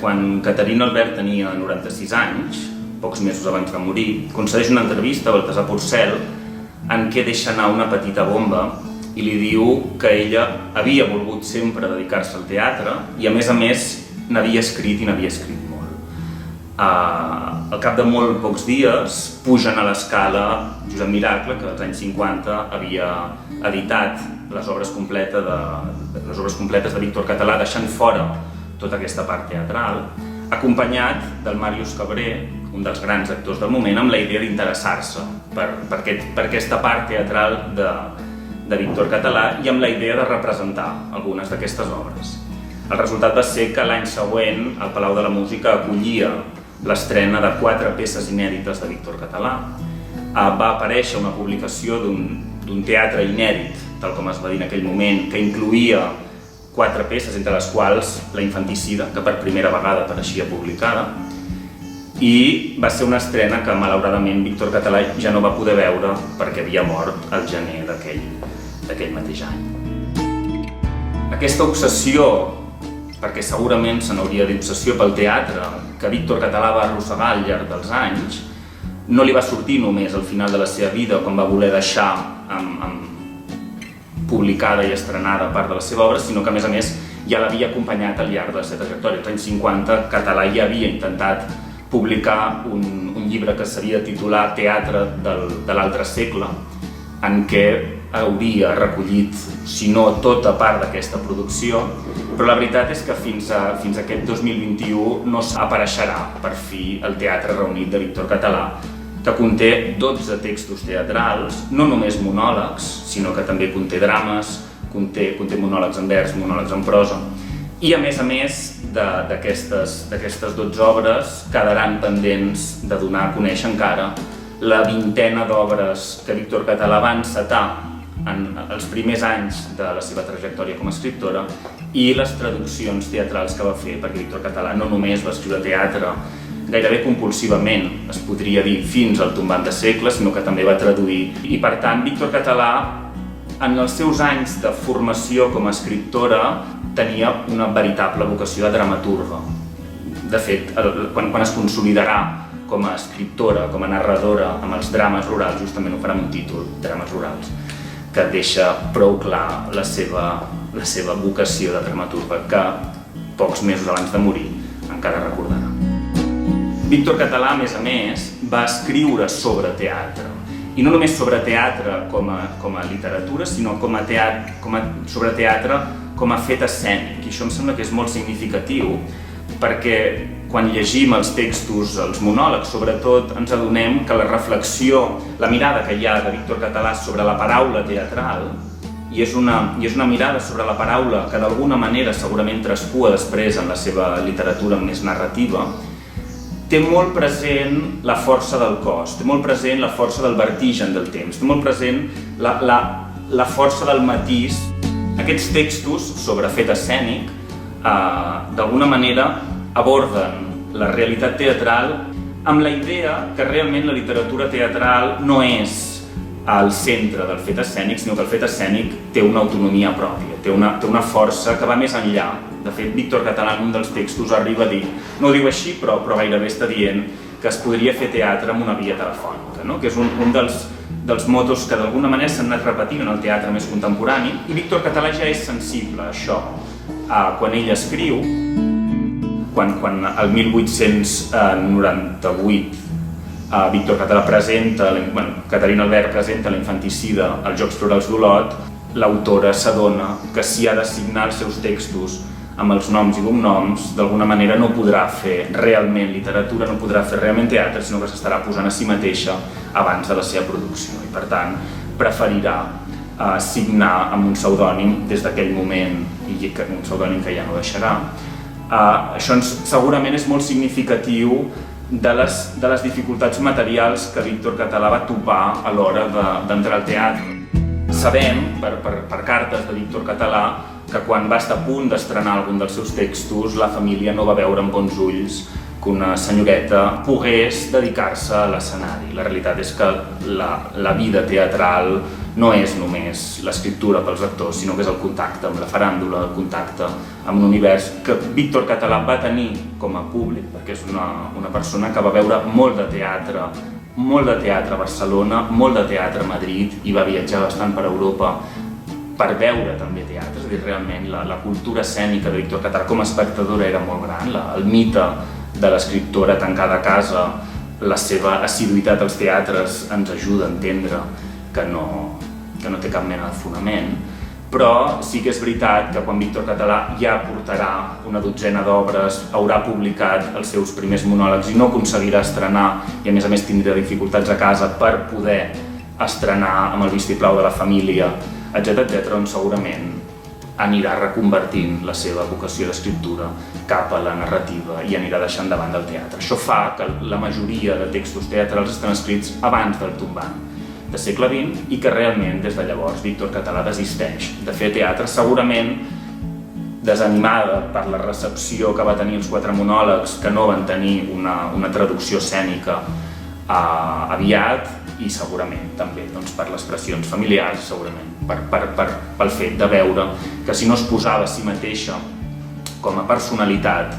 quan Caterina Albert tenia 96 anys, pocs mesos abans de morir, concedeix una entrevista a Baltasar Porcel en què deixa anar una petita bomba i li diu que ella havia volgut sempre dedicar-se al teatre i a més n'havia escrit i n'havia escrit molt. Al cap de molt pocs dies pugen a l'escala Josep Miracle, que als anys 50 havia editat les obres completes de Víctor Català, deixant fora tota aquesta part teatral, acompanyat del Màrius Cabré, un dels grans actors del moment, amb la idea d'interessar-se per aquesta part teatral de Víctor Català i amb la idea de representar algunes d'aquestes obres. El resultat va ser que l'any següent el Palau de la Música acollia l'estrena de 4 peces inèdites de Víctor Català. Va aparèixer una publicació d'un teatre inèdit, tal com es va dir en aquell moment, que incloïa 4 peces, entre les quals La infanticida, que per primera vegada apareixia publicada, i va ser una estrena que malauradament Víctor Català ja no va poder veure perquè havia mort al gener d'aquell mateix any. Aquesta obsessió, perquè segurament se n'hauria de dir obsessió pel teatre, que Víctor Català va arrossegar al llarg dels anys, no li va sortir només al final de la seva vida, quan va voler deixar publicada i estrenada part de la seva obra, sinó que a més ja l'havia acompanyat al llarg de la seva trajectòria. Als anys 50 Català ja havia intentat publicar un llibre que s'havia de titular Teatre de l'altre segle, en què hauria recollit, si no tota part d'aquesta producció, però la veritat és que fins a aquest 2021 no apareixerà per fi el Teatre Reunit de Víctor Català, que conté 12 textos teatrals, no només monòlegs, sinó que també conté drames, conté monòlegs en vers, monòlegs en prosa, i a més d'aquestes 12 obres quedaran pendents de donar a conèixer encara la vintena d'obres que Víctor Català va encetar en els primers anys de la seva trajectòria com a escriptora i les traduccions teatrals que va fer, perquè Víctor Català no només va escriure teatre gairebé compulsivament, es podria dir fins al tombant de segle, sinó que també va traduir. I per tant, Víctor Català, en els seus anys de formació com a escriptora, tenia una veritable vocació de dramaturga. De fet, quan es consolidarà com a escriptora, com a narradora amb els drames rurals, justament ho farà amb un títol, Drames rurals, que deixa prou clar la seva vocació de dramaturga, que pocs mesos abans de morir encara recordarà. Víctor Català, a més, va escriure sobre teatre, i no només sobre teatre com a literatura, sinó sobre teatre com a fet escènic, i això em sembla que és molt significatiu, perquè quan llegim els textos, els monòlegs, sobretot ens adonem que la reflexió, la mirada que hi ha de Víctor Català sobre la paraula teatral, i és una mirada sobre la paraula que d'alguna manera segurament traspua després en la seva literatura més narrativa, té molt present la força del cos, té molt present la força del vertigen del temps, té molt present la força del matís. Aquests textos sobre fet escènic d'alguna manera aborden la realitat teatral amb la idea que realment la literatura teatral no és al centre del fet escènic, sinó que el fet escènic té una autonomia pròpia, té una força que va més enllà. De fet, Víctor Català en un dels textos arriba a dir, no ho diu així, però gairebé està dient que es podria fer teatre amb una via telefònica, no? Que és un dels motos que d'alguna manera s'han anat repetint en el teatre més contemporani, i Víctor Català ja és sensible a això. Quan ell escriu, quan el 1898 Víctor Català Caterina Albert presenta La infanticida als Jocs Florals d'Olot, l'autora s'adona que si ha de signar els seus textos amb els noms i cognoms, d'alguna manera no podrà fer realment literatura, no podrà fer realment teatre, sinó que s'estarà posant a si mateixa abans de la seva producció. I per tant, preferirà signar amb un pseudònim des d'aquell moment, i un pseudònim que ja no deixarà. Això segurament és molt significatiu de les dificultats materials que Víctor Català va topar a l'hora d'entrar al teatre. Sabem, per cartes de Víctor Català, que quan va estar a punt d'estrenar algun dels seus textos, la família no va veure amb bons ulls que una senyoreta pogués dedicar-se a l'escenari. La realitat és que la vida teatral no és només l'escriptura pels actors, sinó que és el contacte amb la faràndula, el contacte amb un univers que Víctor Català va tenir com a públic, perquè és una persona que va veure molt de teatre a Barcelona, molt de teatre a Madrid, i va viatjar bastant per Europa per veure també teatre. És a dir, realment la cultura escènica de Víctor Català com a espectadora era molt gran. El mite de l'escriptora tancada a casa, la seva assiduïtat als teatres ens ajuda a entendre que no té cap mena de fonament, però sí que és veritat que quan Víctor Català ja portarà una dotzena d'obres, haurà publicat els seus primers monòlegs i no aconseguirà estrenar, i a més tindrà dificultats a casa per poder estrenar amb el vistiplau de la família, etc., on segurament anirà reconvertint la seva vocació d'escriptura cap a la narrativa i anirà deixant de banda el teatre. Això fa que la majoria de textos teatrals estan escrits abans del tombant de segle XX i que realment des de llavors Víctor Català desisteix de fer teatre, segurament desanimada per la recepció que va tenir els 4 monòlegs, que no van tenir una traducció escènica aviat, i segurament també per les pressions familiars, segurament pel fet de veure que si no es posava a si mateixa com a personalitat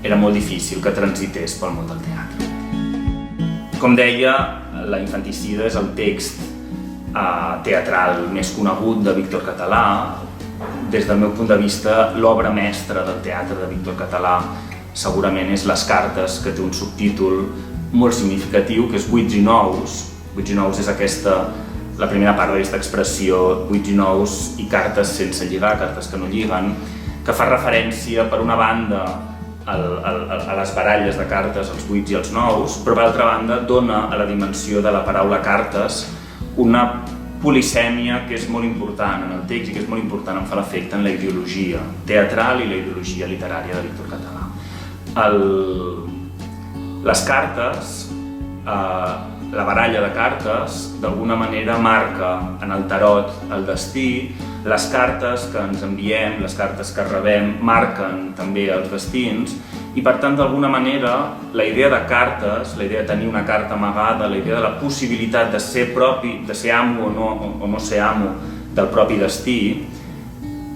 era molt difícil que transités pel món del teatre. Com deia, La infanticida és el text teatral més conegut de Víctor Català. Des del meu punt de vista, l'obra mestra del teatre de Víctor Català segurament és Les cartes, que té un subtítol molt significatiu, que és Buits i nous. Buits i nous és la primera part d'aquesta expressió, buits i nous i cartes sense lligar, cartes que no lliguen, que fa referència, per una banda, a les baralles de cartes, els buits i els nous, però per altra banda dona a la dimensió de la paraula cartes una polisèmia que és molt important en el text i que és molt important, em fa l'efecte, en la ideologia teatral i la ideologia literària de Víctor Català. Les cartes, la baralla de cartes, d'alguna manera marca en el tarot el destí. Les cartes que ens enviem, les cartes que rebem, marquen també els destins i, per tant, d'alguna manera, la idea de cartes, la idea de tenir una carta amagada, la idea de la possibilitat de ser propi, de ser amo o no ser amo del propi destí,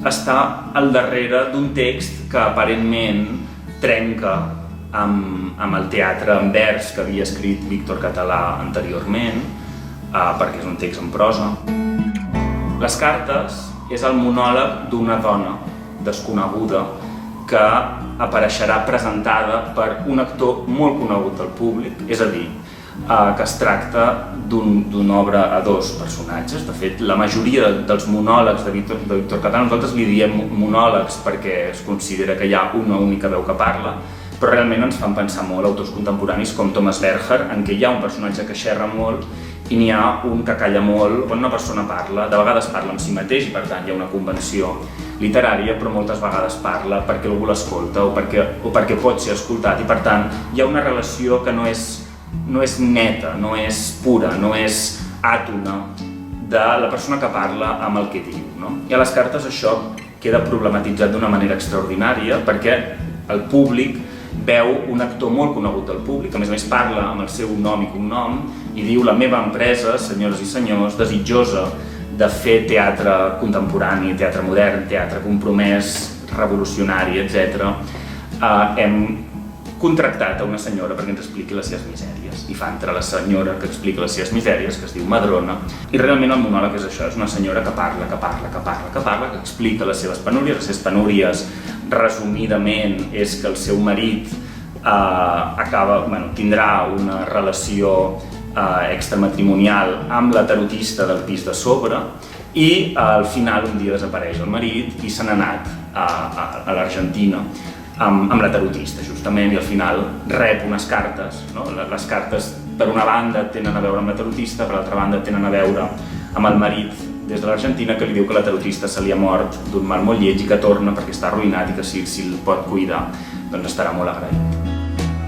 està al darrere d'un text que aparentment trenca amb el teatre en vers que havia escrit Víctor Català anteriorment, perquè és un text en prosa. Les cartes és el monòleg d'una dona desconeguda que apareixerà presentada per un actor molt conegut del públic, és a dir, que es tracta d'una obra a 2 personatges. De fet, la majoria dels monòlegs de Víctor Català, nosaltres li diem monòlegs perquè es considera que hi ha una única veu que parla, però realment ens fan pensar molt autors contemporanis com Thomas Berger, en què hi ha un personatge que xerra molt i n'hi ha un que calla molt. Quan una persona parla, de vegades parla amb si mateix i per tant hi ha una convenció literària, però moltes vegades parla perquè algú l'escolta o perquè pot ser escoltat, i per tant hi ha una relació que no és neta, no és pura, no és àtona de la persona que parla amb el que diu, no? I a les cartes això queda problematitzat d'una manera extraordinària perquè el públic veu un actor molt conegut del públic, que a més parla amb el seu nom i cognom i diu: la meva empresa, senyores i senyors, desitjosa de fer teatre contemporani, teatre modern, teatre compromès, revolucionari, etc., hem contractat a una senyora perquè ens expliqui les seves misèries. I fa entrar la senyora que explica les seves misèries, que es diu Madrona, i realment el monòleg és això, és una senyora que parla, que explica les seves penúries, resumidament és que el seu marit tindrà una relació extramatrimonial amb la tarotista del pis de sobre i al final un dia desapareix el marit i se n'ha anat a l'Argentina amb la tarotista, justament, i al final rep unes cartes. Les cartes, per una banda, tenen a veure amb la tarotista, per l'altra banda, tenen a veure amb el marit des de l'Argentina, que li diu que la tarotista se li ha mort d'un mal molt lleig i que torna perquè està arruïnat i que si el pot cuidar, doncs estarà molt agraït.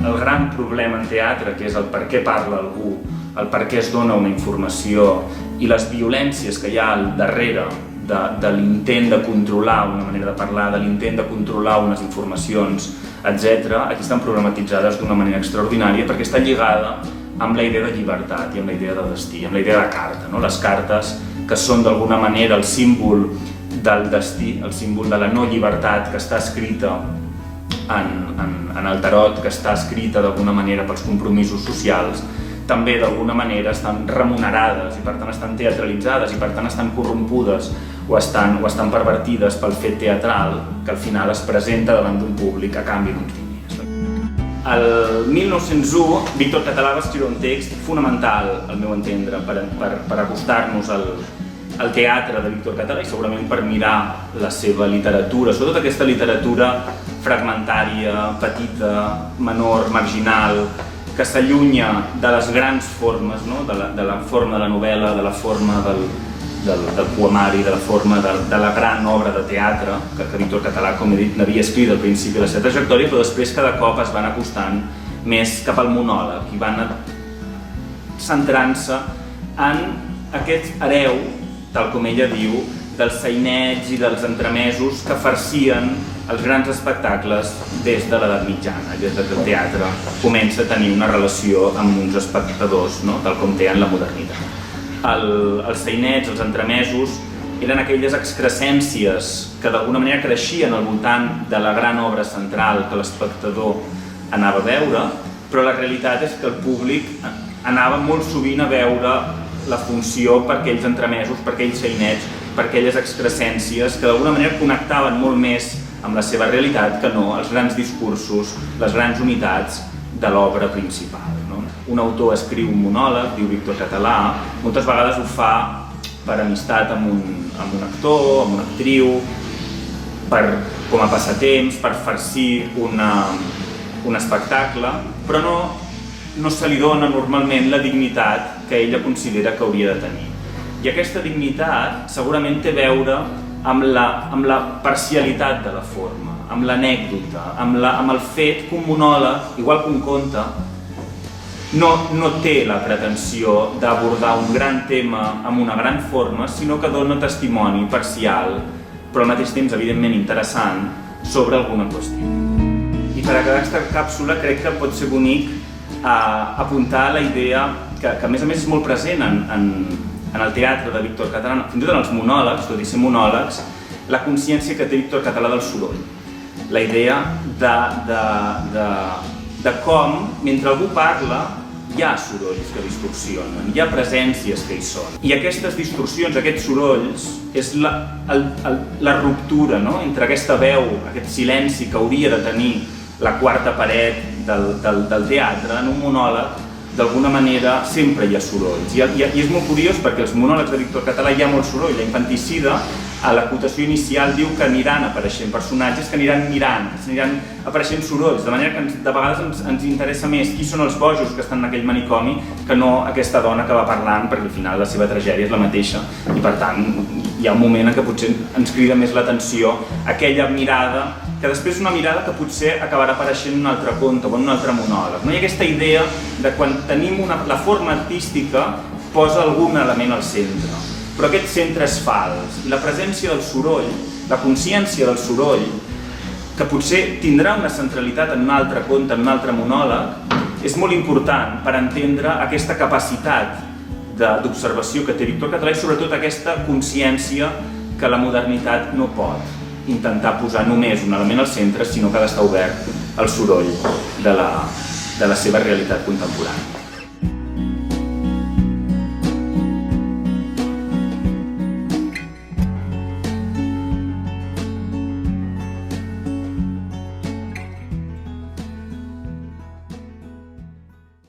El gran problema en teatre, que és el per què parla algú, el per què es dona una informació i les violències que hi ha al darrere de l'intent de controlar una manera de parlar, de l'intent de controlar unes informacions etc., aquí estan problematitzades d'una manera extraordinària perquè està lligada amb la idea de llibertat i amb la idea de destí, amb la idea de carta, no? Les cartes que són d'alguna manera el símbol del destí, el símbol de la no llibertat que està escrita en el tarot, que està escrita d'alguna manera pels compromisos socials, també d'alguna manera estan remunerades i per tant estan teatralitzades i per tant estan corrompudes o estan pervertides pel fet teatral que al final es presenta davant d'un públic a canvi d'uns diners. El 1901, Víctor Català va escriure un text fonamental, al meu entendre, per acostar-nos al teatre de Víctor Català i segurament per mirar la seva literatura, sobretot aquesta literatura fragmentària, petita, menor, marginal, que s'allunya de les grans formes, no? de la forma de la novel·la, de la forma del poemari, de la forma de la gran obra de teatre que Víctor Català, com he dit, n'havia escrit al principi de la seva trajectòria, però després cada cop es van acostant més cap al monòleg i van centrant-se en aquest hereu, tal com ella diu, dels sainets i dels entremesos que farcien els grans espectacles des de l'edat mitjana, des que el teatre comença a tenir una relació amb uns espectadors, no? Tal com té en la modernitat. Els sainets, els entremesos, eren aquelles excrescències que d'alguna manera creixien al voltant de la gran obra central que l'espectador anava a veure, però la realitat és que el públic anava molt sovint a veure la funció per aquells entremesos, per aquells sainets, per aquelles excrescències que d'alguna manera connectaven molt més amb la seva realitat que no els grans discursos, les grans unitats de l'obra principal. No? Un autor escriu un monòleg, diu Víctor Català, moltes vegades ho fa per amistat amb un actor, amb una actriu, com a passatemps, per farcir un espectacle, però no se li dona normalment la dignitat que ella considera que hauria de tenir. I aquesta dignitat segurament té a veure amb la parcialitat de la forma, amb l'anècdota, amb el fet que un monòleg, igual que un conte, no té la pretensió d'abordar un gran tema amb una gran forma, sinó que dona testimoni parcial, però al mateix temps evidentment interessant, sobre alguna qüestió. I per acabar aquesta càpsula crec que pot ser bonic apuntar la idea que a més és molt present en el teatre de Víctor Català, fins i tot en els monòlegs, tot i ser monòlegs, la consciència que té Víctor Català del soroll. La idea de com, mentre algú parla, hi ha sorolls que distorsionen, hi ha presències que hi són. I aquestes distorsions, aquests sorolls, és la ruptura, no? Entre aquesta veu, aquest silenci que hauria de tenir la quarta paret del teatre, en un monòleg, d'alguna manera sempre hi ha sorolls. I és molt curiós perquè els monòlegs de Víctor Català hi ha molt soroll. La Infanticida, a l'acotació inicial, diu que aniran apareixent personatges, que aniran mirant, que aniran apareixent sorolls, de manera que de vegades ens interessa més qui són els bojos que estan en aquell manicomi que no aquesta dona que va parlant, perquè al final la seva tragèdia és la mateixa i per tant hi ha un moment en què potser ens crida més l'atenció aquella mirada que després és una mirada que potser acabarà apareixent en un altre conte o en un altre monòleg. Hi ha aquesta idea de quan tenim la forma artística posa algun element al centre, però aquest centre és fals i la presència del soroll, la consciència del soroll, que potser tindrà una centralitat en un altre conte, en un altre monòleg, és molt important per entendre aquesta capacitat d'observació que té Víctor Català i sobretot aquesta consciència que la modernitat no pot intentar posar només un element al centre, sinó que ha d'estar obert al soroll de la seva realitat contemporània.